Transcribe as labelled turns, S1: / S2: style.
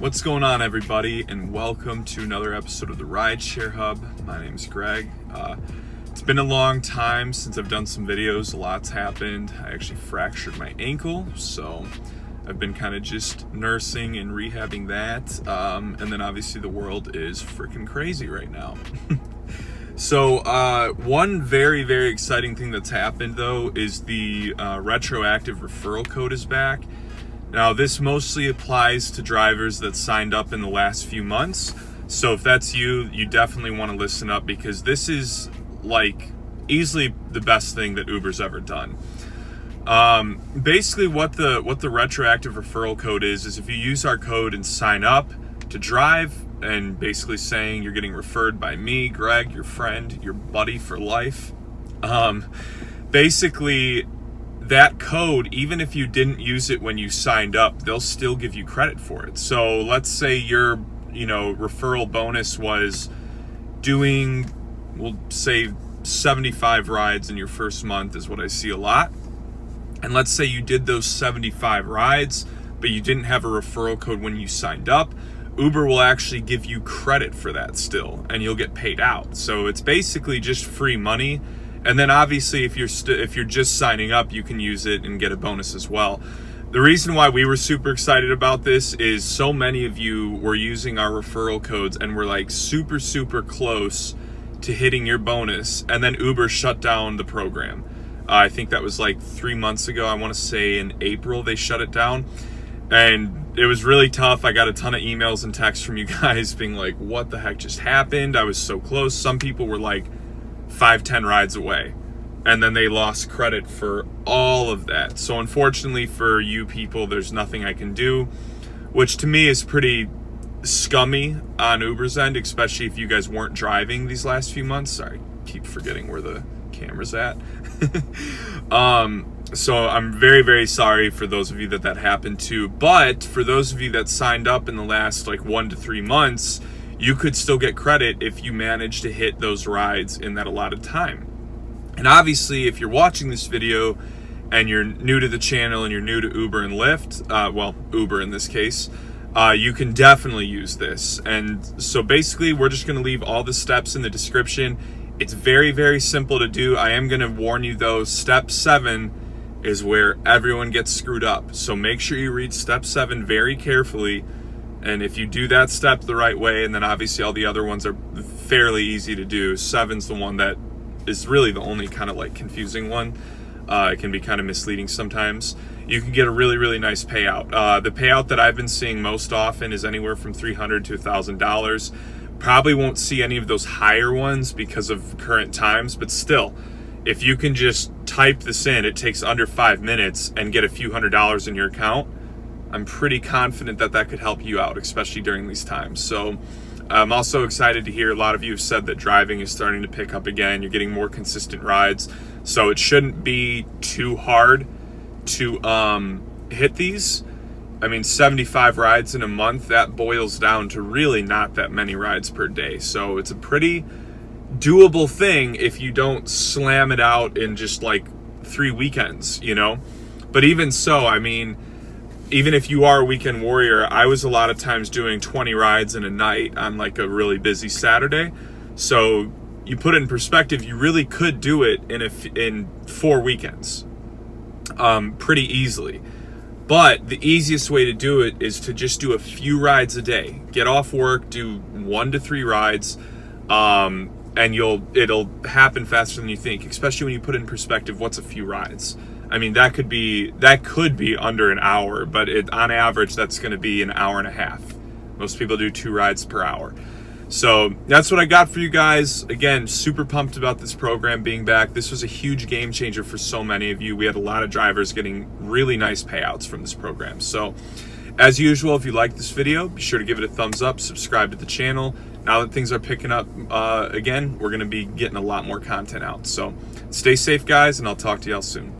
S1: What's going on, everybody, and welcome to another episode of the Rideshare Hub. My name's Greg. It's been a long time since I've done some videos. A lot's happened. I actually fractured my ankle, so I've been kind of just nursing and rehabbing that. And then obviously the world is freaking crazy right now. So one very, very exciting thing that's happened, though, is the retroactive referral code is back. Now, this mostly applies to drivers that signed up in the last few months. So if that's you, you definitely want to listen up, because this is like easily the best thing that Uber's ever done. Basically what the retroactive referral code is if you use our code and sign up to drive, and basically saying you're getting referred by me, Greg, your friend, your buddy for life. Basically, that code, even if you didn't use it when you signed up, they'll still give you credit for it. So let's say your, referral bonus was doing, we'll say 75 rides in your first month is what I see a lot. And let's say you did those 75 rides, but you didn't have a referral code when you signed up. Uber will actually give you credit for that still, and you'll get paid out. So it's basically just free money. And then obviously if you're just signing up, you can use it and get a bonus as well. The reason why we were super excited about this is so many of you were using our referral codes and were like super, super close to hitting your bonus. And then Uber shut down the program. I think that was like 3 months ago. I want to say in April they shut it down. And it was really tough. I got a ton of emails and texts from you guys being like, what the heck just happened? I was so close. Some people were like 5-10 rides away, and then they lost credit for all of that. So unfortunately for you people, there's nothing I can do, which to me is pretty scummy on Uber's end, especially if you guys weren't driving these last few months. Sorry, I keep forgetting where the camera's at. So I'm very, very sorry for those of you that happened to. But for those of you that signed up in the last like 1 to 3 months, you could still get credit if you manage to hit those rides in that allotted time. And obviously, if you're watching this video and you're new to the channel and you're new to Uber and Lyft, well, Uber in this case, you can definitely use this. And so basically, we're just going to leave all the steps in the description. It's very, very simple to do. I am going to warn you, though, step 7 is where everyone gets screwed up. So make sure you read step 7 very carefully. And if you do that step the right way, and then obviously all the other ones are fairly easy to do, 7's the one that is really the only kind of like confusing one. It can be kind of misleading sometimes. You can get a really, really nice payout. The payout that I've been seeing most often is anywhere from $300 to $1,000. Probably won't see any of those higher ones because of current times, but still, if you can just type this in, it takes under 5 minutes, and get a few $100s in your account, I'm pretty confident that could help you out, especially during these times. So I'm also excited to hear a lot of you have said that driving is starting to pick up again. You're getting more consistent rides. So it shouldn't be too hard to hit these. I mean, 75 rides in a month, that boils down to really not that many rides per day. So it's a pretty doable thing if you don't slam it out in just like 3 weekends, But even so, I mean, even if you are a weekend warrior, I was a lot of times doing 20 rides in a night on like a really busy Saturday. So you put it in perspective, you really could do it in 4 weekends pretty easily. But the easiest way to do it is to just do a few rides a day. Get off work, do 1 to 3 rides, and it'll happen faster than you think, especially when you put it in perspective, what's a few rides? I mean, that could be under an hour, but on average, that's going to be an hour and a half. Most people do 2 rides per hour. So that's what I got for you guys. Again, super pumped about this program being back. This was a huge game changer for so many of you. We had a lot of drivers getting really nice payouts from this program. So as usual, if you like this video, be sure to give it a thumbs up, subscribe to the channel. Now that things are picking up again, we're going to be getting a lot more content out. So stay safe, guys, and I'll talk to y'all soon.